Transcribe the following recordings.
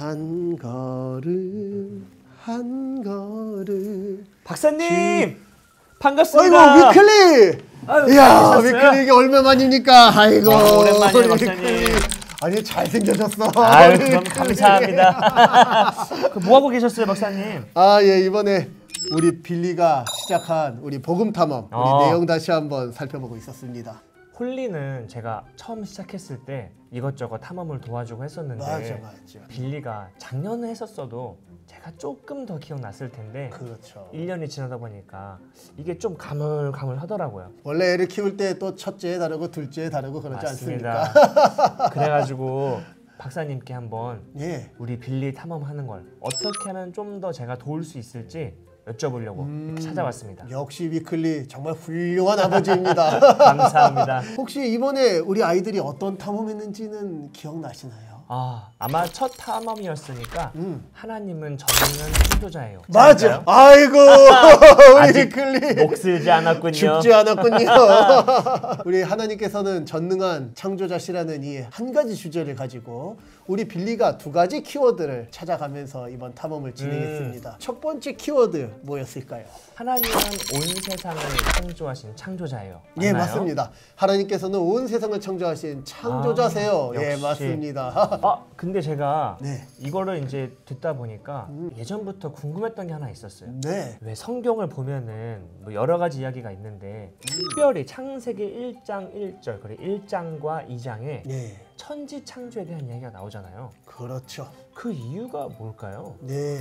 한 걸음 한 걸음. 박사님 반갑습니다. 아이고 위클리. 이야 위클리 이게 얼마만입니까? 아이고 오랜만이에요 박사님. 아니 잘생겨졌어. 아유 그럼 감사합니다. 뭐 하고 계셨어요 박사님? 예 이번에 우리 빌리가 시작한 우리 복음 탐험 우리 내용 다시 한번 살펴보고 있었습니다. 홀리는 제가 처음 시작했을 때 이것저것 탐험을 도와주고 했었는데 맞아. 빌리가 작년에 했었어도 제가 조금 더 기억났을 텐데 그렇죠. 1년이 지나다 보니까 이게 좀 가물가물하더라고요. 원래 애를 키울 때 또 첫째에 다르고 둘째에 다르고 그러지 맞습니다. 않습니까? 그래가지고 박사님께 한번 예. 우리 빌리 탐험하는 걸 어떻게 하면 좀 더 제가 도울 수 있을지 여쭤보려고 이렇게 찾아왔습니다. 역시 위클리 정말 훌륭한 아버지입니다. 감사합니다. 혹시 이번에 우리 아이들이 어떤 탐험했는지는 기억나시나요? 아마 첫 탐험이었으니까 하나님은 전능한 창조자예요. 맞아. 아이고 우리 위클리 목 쓸지 않았군요. 죽지 않았군요. 우리 하나님께서는 전능한 창조자시라는 이 한 가지 주제를 가지고 우리 빌리가 두 가지 키워드를 찾아가면서 이번 탐험을 진행했습니다. 첫 번째 키워드 뭐였을까요? 하나님은 온 세상을 창조하신 창조자예요. 맞나요? 예, 맞습니다. 하나님께서는 온 세상을 창조하신 창조자세요. 예, 역시. 맞습니다. 근데 제가 네. 이거를 이제 듣다 보니까 예전부터 궁금했던 게 하나 있었어요. 네. 왜 성경을 보면은 뭐 여러 가지 이야기가 있는데 특별히 창세기 1장 1절 그리고 1장과 2장에 네. 천지 창조에 대한 이야기가 나오잖아요. 그렇죠. 그 이유가 뭘까요? 네.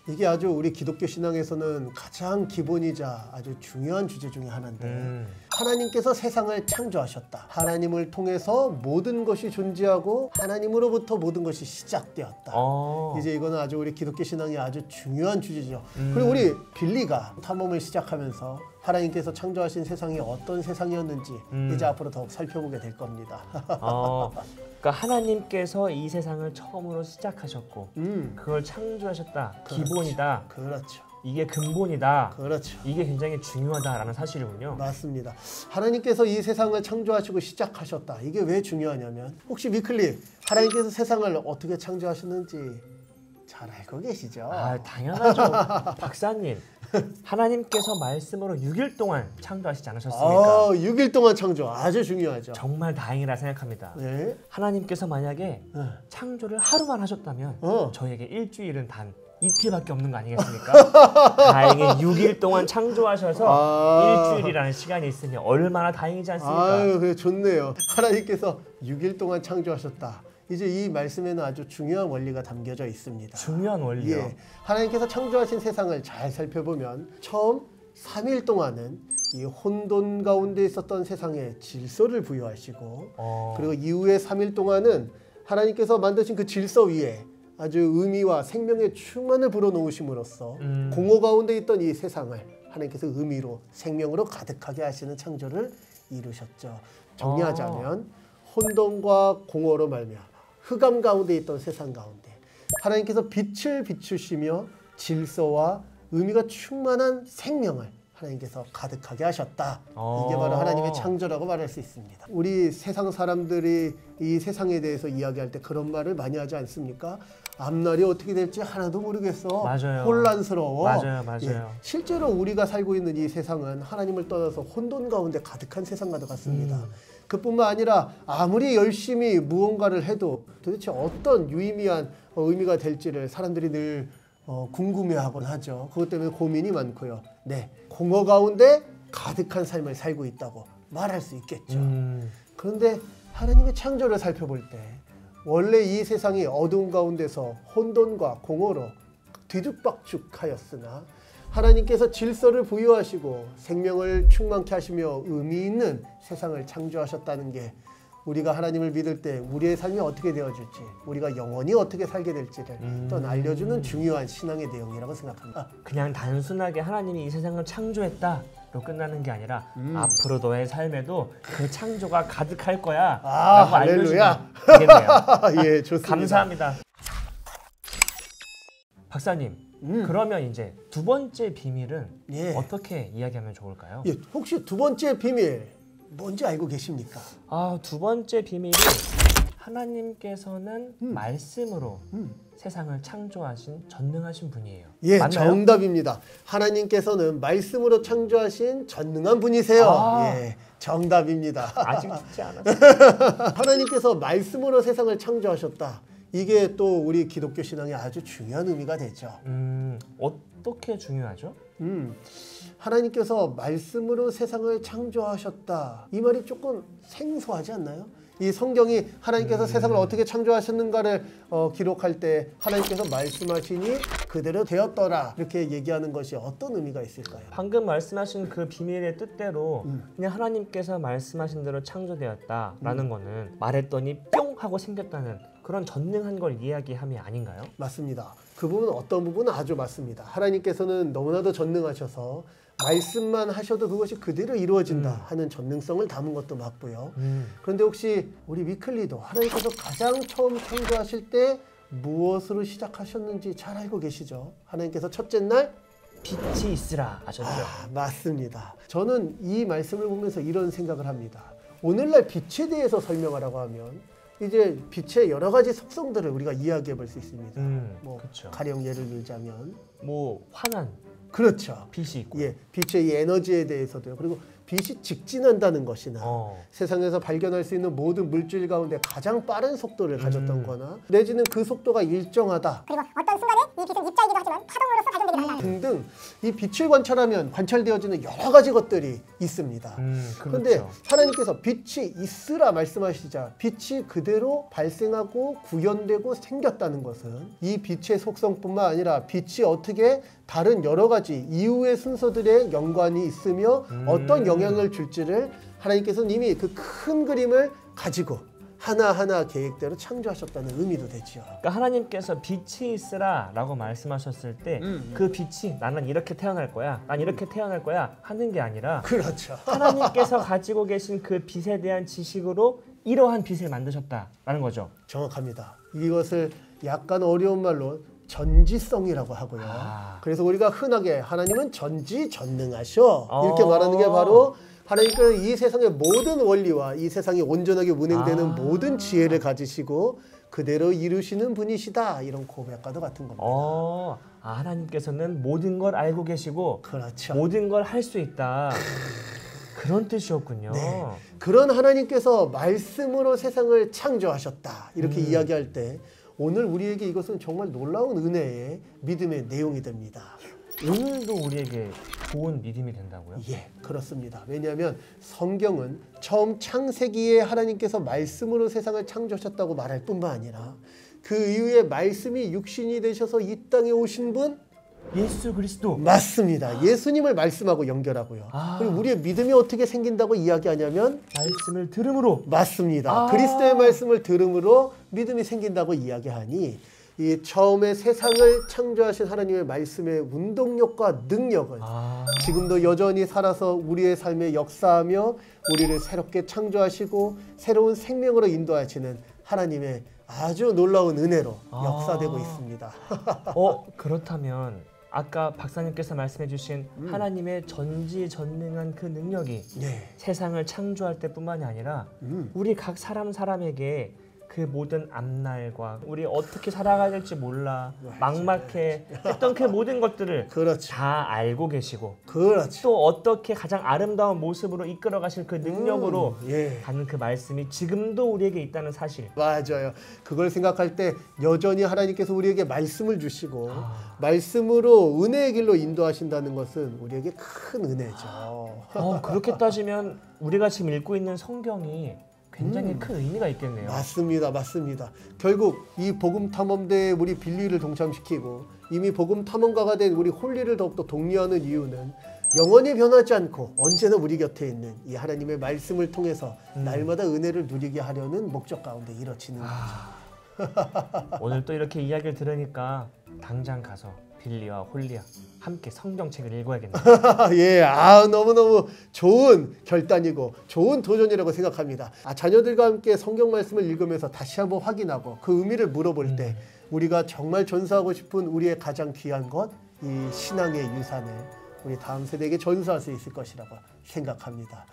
이게 아주 우리 기독교 신앙에서는 가장 기본이자 아주 중요한 주제 중에 하나인데 하나님께서 세상을 창조하셨다. 하나님을 통해서 모든 것이 존재하고 하나님으로부터 모든 것이 시작되었다. 이제 이거는 아주 우리 기독교 신앙의 아주 중요한 주제죠. 그리고 우리 빌리가 탐험을 시작하면서 하나님께서 창조하신 세상이 어떤 세상이었는지 이제 앞으로 더욱 살펴보게 될 겁니다. 그러니까 하나님께서 이 세상을 처음으로 시작하셨고 그걸 창조하셨다. 그렇죠. 기본이다. 그렇죠. 이게 근본이다. 그렇죠. 이게 굉장히 중요하다라는 사실이군요. 맞습니다. 하나님께서 이 세상을 창조하시고 시작하셨다. 이게 왜 중요하냐면 혹시 위클리 하나님께서 세상을 어떻게 창조하셨는지 잘 알고 계시죠? 당연하죠. 박사님. 하나님께서 말씀으로 6일 동안 창조하시지 않으셨습니까? 6일 동안 창조 아주 중요하죠. 정말 다행이라 생각합니다. 네. 하나님께서 만약에 창조를 하루만 하셨다면 저에게 일주일은 단 이틀밖에 없는 거 아니겠습니까? 다행히 6일 동안 창조하셔서 일주일이라는 시간이 있으니 얼마나 다행이지 않습니까? 그래 좋네요. 하나님께서 6일 동안 창조하셨다. 이제 이 말씀에는 아주 중요한 원리가 담겨져 있습니다. 중요한 원리요? 예, 하나님께서 창조하신 세상을 잘 살펴보면 처음 3일 동안은 이 혼돈 가운데 있었던 세상에 질서를 부여하시고 그리고 이후에 3일 동안은 하나님께서 만드신 그 질서 위에 아주 의미와 생명의 충만을 불어넣으심으로써 공허 가운데 있던 이 세상을 하나님께서 의미로 생명으로 가득하게 하시는 창조를 이루셨죠. 정리하자면 혼돈과 공허로 말미암아 흑암 가운데 있던 세상 가운데 하나님께서 빛을 비추시며 질서와 의미가 충만한 생명을 하나님께서 가득하게 하셨다. 이게 바로 하나님의 창조라고 말할 수 있습니다. 우리 세상 사람들이 이 세상에 대해서 이야기할 때 그런 말을 많이 하지 않습니까? 앞날이 어떻게 될지 하나도 모르겠어. 맞아요. 혼란스러워. 맞아요. 예, 실제로 우리가 살고 있는 이 세상은 하나님을 떠나서 혼돈 가운데 가득한 세상과 같습니다. 그뿐만 아니라 아무리 열심히 무언가를 해도 도대체 어떤 유의미한 의미가 될지를 사람들이 늘 궁금해하곤 하죠. 그것 때문에 고민이 많고요. 네, 공허 가운데 가득한 삶을 살고 있다고 말할 수 있겠죠. 그런데 하나님의 창조를 살펴볼 때 원래 이 세상이 어두운 가운데서 혼돈과 공허로 뒤죽박죽하였으나 하나님께서 질서를 부여하시고 생명을 충만케 하시며 의미 있는 세상을 창조하셨다는 게 우리가 하나님을 믿을 때 우리의 삶이 어떻게 되어질지 우리가 영원히 어떻게 살게 될지를 또 알려주는 중요한 신앙의 내용이라고 생각합니다. 그냥 단순하게 하나님이 이 세상을 창조했다로 끝나는 게 아니라 앞으로 너의 삶에도 그 창조가 가득할 거야 라고 알려주는 되겠네요. 예, 좋습니다. 감사합니다. 박사님, 그러면 이제 두 번째 비밀은 어떻게 이야기하면 좋을까요? 예, 혹시 두 번째 비밀 뭔지 알고 계십니까? 두 번째 비밀이 하나님께서는 말씀으로 세상을 창조하신 전능하신 분이에요. 예, 맞나요? 정답입니다. 하나님께서는 말씀으로 창조하신 전능한 분이세요. 예, 정답입니다. 아직 듣지 않았어요. 하나님께서 말씀으로 세상을 창조하셨다. 이게 또 우리 기독교 신앙에 아주 중요한 의미가 되죠. 어떻게 중요하죠? 하나님께서 말씀으로 세상을 창조하셨다. 이 말이 조금 생소하지 않나요? 이 성경이 하나님께서 세상을 어떻게 창조하셨는가를 기록할 때 하나님께서 말씀하시니 그대로 되었더라 이렇게 얘기하는 것이 어떤 의미가 있을까요? 방금 말씀하신 그 비밀의 뜻대로 그냥 하나님께서 말씀하신 대로 창조되었다라는 거는 말했더니 뿅 하고 생겼다는 그런 전능한 걸 이야기함이 아닌가요? 맞습니다. 그 부분은 어떤 부분은 아주 맞습니다. 하나님께서는 너무나도 전능하셔서 말씀만 하셔도 그것이 그대로 이루어진다 하는 전능성을 담은 것도 맞고요. 그런데 혹시 우리 위클리도 하나님께서 가장 처음 창조하실 때 무엇으로 시작하셨는지 잘 알고 계시죠? 하나님께서 첫째 날 빛이 있으라 하셨죠. 맞습니다. 저는 이 말씀을 보면서 이런 생각을 합니다. 오늘날 빛에 대해서 설명하라고 하면 이제 빛의 여러 가지 속성들을 우리가 이야기해 볼 수 있습니다. 그렇죠. 가령 예를 들자면 환한 그렇죠. 빛이 있고, 예, 빛의 이 에너지에 대해서도요. 그리고 빛이 직진한다는 것이나 세상에서 발견할 수 있는 모든 물질 가운데 가장 빠른 속도를 가졌던 거나 내지는 그 속도가 일정하다. 그리고 어떤 순간에 이 빛은 입자이기도 하지만 파동으로서 발견되기도 한다. 등등 이 빛을 관찰하면 관찰되어지는 여러 가지 것들이 있습니다. 그런데 그렇죠. 하나님께서 빛이 있으라 말씀하시자 빛이 그대로 발생하고 구현되고 생겼다는 것은 이 빛의 속성뿐만 아니라 빛이 어떻게 다른 여러 가지 이후의 순서들의 연관이 있으며 어떤 영향을 줄지를 하나님께서는 이미 그 큰 그림을 가지고 하나하나 계획대로 창조하셨다는 의미도 되죠. 그러니까 하나님께서 빛이 있으라 라고 말씀하셨을 때 그 빛이 나는 이렇게 태어날 거야, 난 이렇게 태어날 거야 하는 게 아니라 그렇죠. 하나님께서 가지고 계신 그 빛에 대한 지식으로 이러한 빛을 만드셨다라는 거죠. 정확합니다. 이것을 약간 어려운 말로 전지성이라고 하고요. 그래서 우리가 흔하게 하나님은 전지전능하셔 이렇게 말하는 게 바로 하나님께서 이 세상의 모든 원리와 이 세상이 온전하게 운행되는 모든 지혜를 가지시고 그대로 이루시는 분이시다 이런 고백과도 같은 겁니다. 하나님께서는 모든 걸 알고 계시고 그렇죠. 모든 걸 할 수 있다. 그런 뜻이었군요. 네. 그런 하나님께서 말씀으로 세상을 창조하셨다 이렇게 이야기할 때 오늘 우리에게 이것은 정말 놀라운 은혜의 믿음의 내용이 됩니다. 오늘도 우리에게 좋은 믿음이 된다고요? 예, 그렇습니다. 왜냐하면 성경은 처음 창세기에 하나님께서 말씀으로 세상을 창조하셨다고 말할 뿐만 아니라 그 이후에 말씀이 육신이 되셔서 이 땅에 오신 분 예수 그리스도 맞습니다. 예수님을 말씀하고 연결하고요. 그리고 우리의 믿음이 어떻게 생긴다고 이야기하냐면 말씀을 들음으로 맞습니다. 그리스도의 말씀을 들음으로 믿음이 생긴다고 이야기하니 이 처음에 세상을 창조하신 하나님의 말씀의 운동력과 능력은 지금도 여전히 살아서 우리의 삶에 역사하며 우리를 새롭게 창조하시고 새로운 생명으로 인도하시는 하나님의 아주 놀라운 은혜로 역사되고 있습니다. 그렇다면 아까 박사님께서 말씀해 주신 하나님의 전지전능한 그 능력이 세상을 창조할 때뿐만이 아니라 우리 각 사람에게 그 모든 앞날과 우리 어떻게 살아가야 될지 몰라 막막해 했던 그 모든 것들을 다 알고 계시고 또 어떻게 가장 아름다운 모습으로 이끌어 가실 그 능력으로 가는 그 말씀이 지금도 우리에게 있다는 사실. 맞아요. 그걸 생각할 때 여전히 하나님께서 우리에게 말씀을 주시고 말씀으로 은혜의 길로 인도하신다는 것은 우리에게 큰 은혜죠. 그렇게 따지면 우리가 지금 읽고 있는 성경이 굉장히 큰 의미가 있겠네요. 맞습니다. 맞습니다. 결국 이 복음 탐험대에 우리 빌리를 동참시키고 이미 복음 탐험가가 된 우리 홀리를 더욱더 독려하는 이유는 영원히 변하지 않고 언제나 우리 곁에 있는 이 하나님의 말씀을 통해서 날마다 은혜를 누리게 하려는 목적 가운데 이루어지는 거죠. 오늘 또 이렇게 이야기를 들으니까 당장 가서 빌리와 홀리와 함께 성경책을 읽어야겠네요. 예, 너무너무 좋은 결단이고 좋은 도전이라고 생각합니다. 자녀들과 함께 성경 말씀을 읽으면서 다시 한번 확인하고 그 의미를 물어볼 때 우리가 정말 전수하고 싶은 우리의 가장 귀한 것, 이 신앙의 유산을 우리 다음 세대에게 전수할 수 있을 것이라고 생각합니다.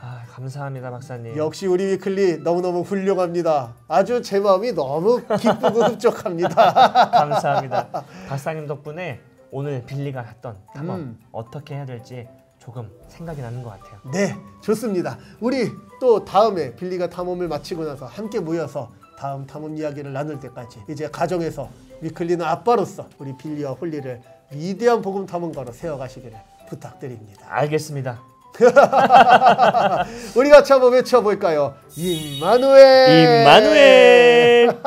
아, 감사합니다, 박사님. 역시 우리 위클리 너무너무 훌륭합니다. 아주 제 마음이 너무 기쁘고 흡족합니다. 감사합니다. 박사님 덕분에 오늘 빌리가 했던 탐험 어떻게 해야 될지 조금 생각이 나는 것 같아요. 네, 좋습니다. 우리 또 다음에 빌리가 탐험을 마치고 나서 함께 모여서 다음 탐험 이야기를 나눌 때까지 이제 가정에서 위클리는 아빠로서 우리 빌리와 홀리를 위대한 복음 탐험가로 세워가시기를 부탁드립니다. 알겠습니다. 우리 같이 한번 외쳐볼까요? 임마누엘! 임마누엘!